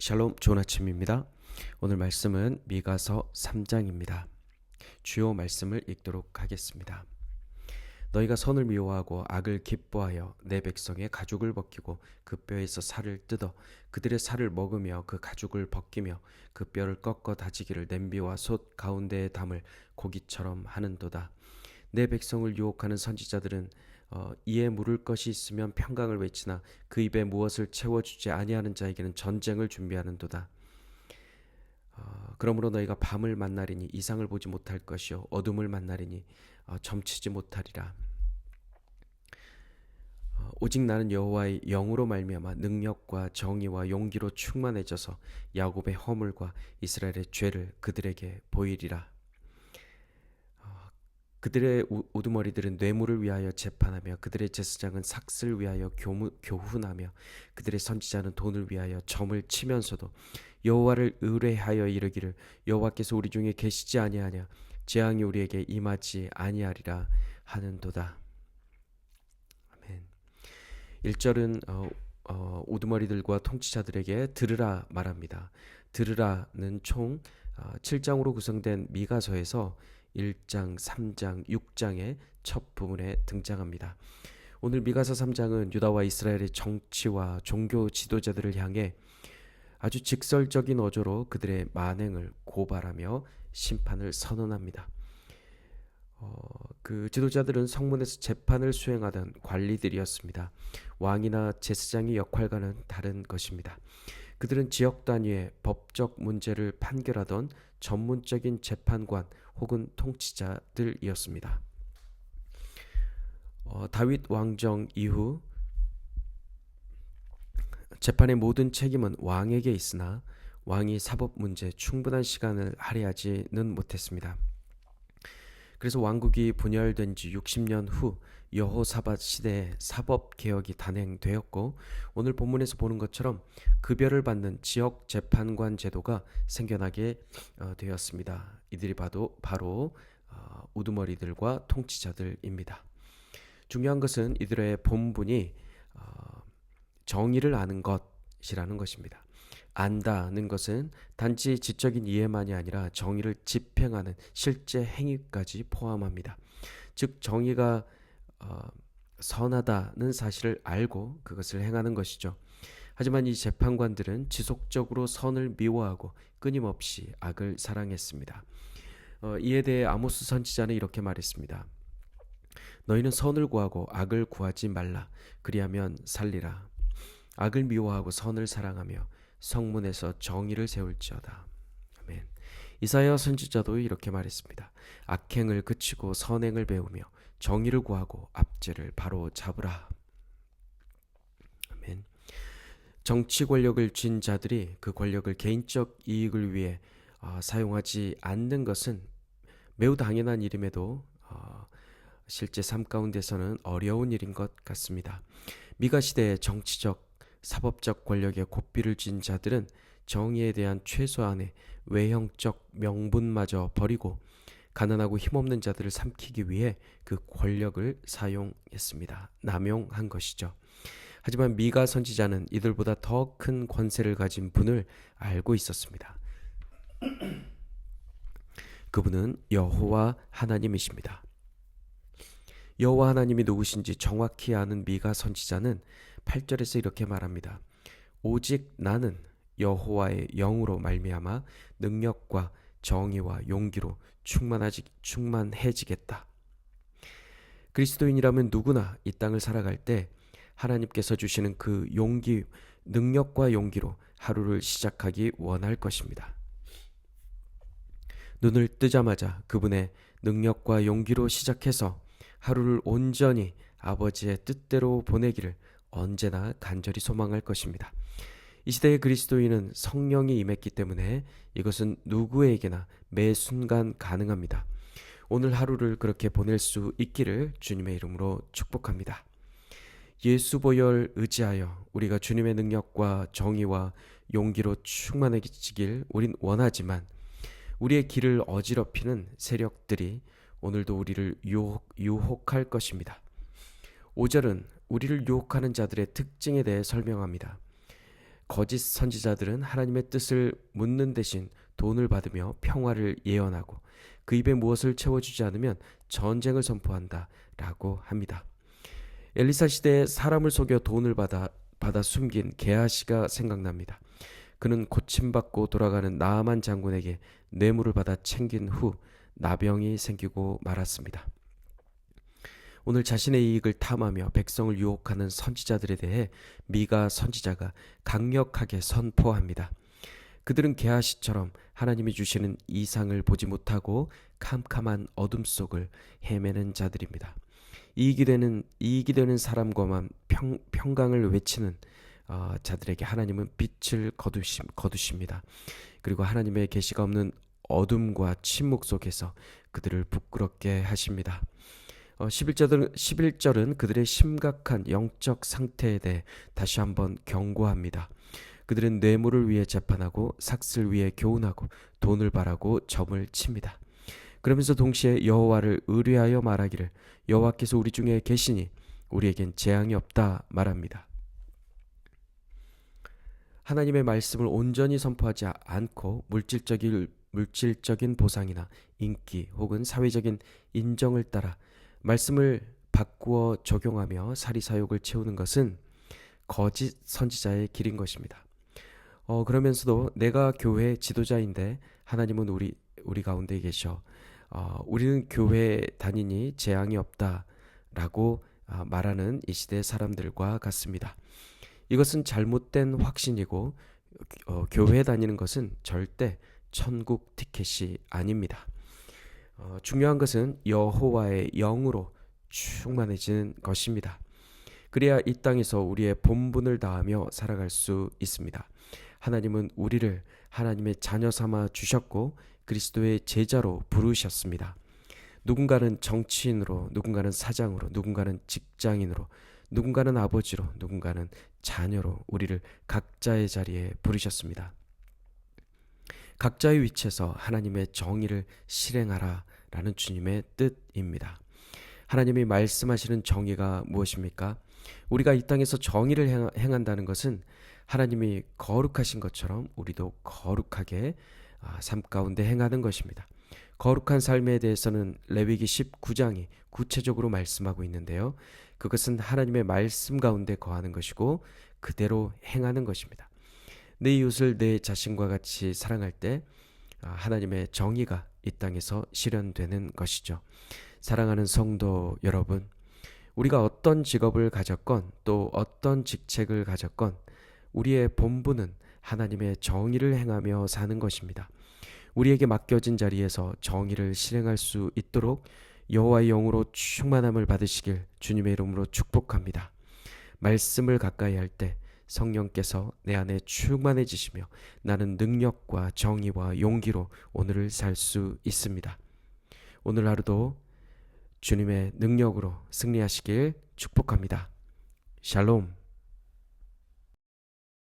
샬롬, 좋은 아침입니다. 오늘 말씀은 미가서 3장입니다. 주요 말씀을 읽도록 하겠습니다. 너희가 선을 미워하고 악을 기뻐하여 내 백성의 가죽을 벗기고 그 뼈에서 살을 뜯어 그들의 살을 먹으며 그 가죽을 벗기며 그 뼈를 꺾어 다지기를 냄비와 솥 가운데에 담을 고기처럼 하는도다. 내 백성을 유혹하는 선지자들은 이에 물을 것이 있으면 평강을 외치나 그 입에 무엇을 채워주지 아니하는 자에게는 전쟁을 준비하는도다. 그러므로 너희가 밤을 만나리니 이상을 보지 못할 것이요 어둠을 만나리니 점치지 못하리라. 오직 나는 여호와의 영으로 말미암아 능력과 정의와 용기로 충만해져서 야곱의 허물과 이스라엘의 죄를 그들에게 보이리라. 그들의 우두머리들은 뇌물을 위하여 재판하며 그들의 제사장은 삭슬 위하여 교훈하며 그들의 선지자는 돈을 위하여 점을 치면서도 여호와를 의뢰하여 이르기를 여호와께서 우리 중에 계시지 아니하냐 재앙이 우리에게 임하지 아니하리라 하는도다. 아멘. 1절은 우두머리들과 통치자들에게 들으라 말합니다. 들으라는 총 7장으로 구성된 미가서에서 1장, 3장, 6장의 첫 부분에 등장합니다. 오늘 미가서 3장은 유다와 이스라엘의 정치와 종교 지도자들을 향해 아주 직설적인 어조로 그들의 만행을 고발하며 심판을 선언합니다. 그 지도자들은 성문에서 재판을 수행하던 관리들이었습니다. 왕이나 제사장의 역할과는 다른 것입니다. 그들은 지역 단위의 법적 문제를 판결하던 전문적인 재판관 혹은 통치자들이었습니다. 다윗 왕정 이후 재판의 모든 책임은 왕에게 있으나 왕이 사법 문제에 충분한 시간을 할애하지는 못했습니다. 그래서 왕국이 분열된 지 60년 후 여호사밧 시대에 사법개혁이 단행되었고 오늘 본문에서 보는 것처럼 급여를 받는 지역 재판관 제도가 생겨나게 되었습니다. 이들이 바로 우두머리들과 통치자들입니다. 중요한 것은 이들의 본분이 정의를 아는 것이라는 것입니다. 안다는 것은 단지 지적인 이해만이 아니라 정의를 집행하는 실제 행위까지 포함합니다. 즉 정의가 선하다는 사실을 알고 그것을 행하는 것이죠. 하지만 이 재판관들은 지속적으로 선을 미워하고 끊임없이 악을 사랑했습니다. 이에 대해 아모스 선지자는 이렇게 말했습니다. 너희는 선을 구하고 악을 구하지 말라. 그리하면 살리라. 악을 미워하고 선을 사랑하며 성문에서 정의를 세울지어다. 아멘. 이사야 선지자도 이렇게 말했습니다. 악행을 그치고 선행을 배우며 정의를 구하고 압제를 바로 잡으라. 아멘. 정치 권력을 쥔 자들이 그 권력을 개인적 이익을 위해 사용하지 않는 것은 매우 당연한 일임에도 실제 삶 가운데서는 어려운 일인 것 같습니다. 미가 시대의 정치적 사법적 권력에 고삐를 쥔 자들은 정의에 대한 최소한의 외형적 명분마저 버리고 가난하고 힘없는 자들을 삼키기 위해 그 권력을 사용했습니다. 남용한 것이죠. 하지만 미가 선지자는 이들보다 더 큰 권세를 가진 분을 알고 있었습니다. 그분은 여호와 하나님이십니다. 여호와 하나님이 누구신지 정확히 아는 미가 선지자는 8절에서 이렇게 말합니다. 오직 나는 여호와의 영으로 말미암아 능력과 정의와 용기로 충만해지겠다. 그리스도인이라면 누구나 이 땅을 살아갈 때 하나님께서 주시는 그 능력과 용기로 하루를 시작하기 원할 것입니다. 눈을 뜨자마자 그분의 능력과 용기로 시작해서 하루를 온전히 아버지의 뜻대로 보내기를 언제나 간절히 소망할 것입니다. 이 시대의 그리스도인은 성령이 임했기 때문에 이것은 누구에게나 매 순간 가능합니다. 오늘 하루를 그렇게 보낼 수 있기를 주님의 이름으로 축복합니다. 예수 보혈 의지하여 우리가 주님의 능력과 정의와 용기로 충만해지길 우린 원하지만 우리의 길을 어지럽히는 세력들이 오늘도 우리를 유혹할 것입니다. 5절은 우리를 유혹하는 자들의 특징에 대해 설명합니다. 거짓 선지자들은 하나님의 뜻을 묻는 대신 돈을 받으며 평화를 예언하고 그 입에 무엇을 채워주지 않으면 전쟁을 선포한다 라고 합니다. 엘리사 시대에 사람을 속여 돈을 받아 숨긴 게하시가 생각납니다. 그는 고침받고 돌아가는 나아만 장군에게 뇌물을 받아 챙긴 후 나병이 생기고 말았습니다. 오늘 자신의 이익을 탐하며 백성을 유혹하는 선지자들에 대해 미가 선지자가 강력하게 선포합니다. 그들은 게하시처럼 하나님이 주시는 이상을 보지 못하고 캄캄한 어둠 속을 헤매는 자들입니다. 이익이 되는 사람과만 평강을 외치는 자들에게 하나님은 빛을 거두십니다. 그리고 하나님의 계시가 없는 어둠과 침묵 속에서 그들을 부끄럽게 하십니다. 11절은 그들의 심각한 영적 상태에 대해 다시 한번 경고합니다. 그들은 뇌물을 위해 재판하고 삭슬 위해 교훈하고 돈을 바라고 점을 칩니다. 그러면서 동시에 여호와를 의뢰하여 말하기를 여호와께서 우리 중에 계시니 우리에겐 재앙이 없다 말합니다. 하나님의 말씀을 온전히 선포하지 않고 물질적인 보상이나 인기 혹은 사회적인 인정을 따라 말씀을 바꾸어 적용하며 사리사욕을 채우는 것은 거짓 선지자의 길인 것입니다. 그러면서도 내가 교회 지도자인데 하나님은 우리 가운데 계셔. 우리는 교회 다니니 재앙이 없다라고 말하는 이 시대 사람들과 같습니다. 이것은 잘못된 확신이고 교회 다니는 것은 절대 천국 티켓이 아닙니다. 중요한 것은 여호와의 영으로 충만해지는 것입니다. 그래야 이 땅에서 우리의 본분을 다하며 살아갈 수 있습니다. 하나님은 우리를 하나님의 자녀 삼아 주셨고 그리스도의 제자로 부르셨습니다. 누군가는 정치인으로, 누군가는 사장으로, 누군가는 직장인으로, 누군가는 아버지로, 누군가는 자녀로 우리를 각자의 자리에 부르셨습니다. 각자의 위치에서 하나님의 정의를 실행하라 라는 주님의 뜻입니다. 하나님이 말씀하시는 정의가 무엇입니까? 우리가 이 땅에서 정의를 행한다는 것은 하나님이 거룩하신 것처럼 우리도 거룩하게 삶 가운데 행하는 것입니다. 거룩한 삶에 대해서는 레위기 19장이 구체적으로 말씀하고 있는데요. 그것은 하나님의 말씀 가운데 거하는 것이고 그대로 행하는 것입니다. 내 이웃을 내 자신과 같이 사랑할 때 하나님의 정의가 이 땅에서 실현되는 것이죠. 사랑하는 성도 여러분, 우리가 어떤 직업을 가졌건 또 어떤 직책을 가졌건 우리의 본분은 하나님의 정의를 행하며 사는 것입니다. 우리에게 맡겨진 자리에서 정의를 실행할 수 있도록 여호와의 영으로 충만함을 받으시길 주님의 이름으로 축복합니다. 말씀을 가까이 할 때 성령께서 내 안에 충만해지시며 나는 능력과 정의와 용기로 오늘을 살 수 있습니다. 오늘 하루도 주님의 능력으로 승리하시길 축복합니다. 샬롬.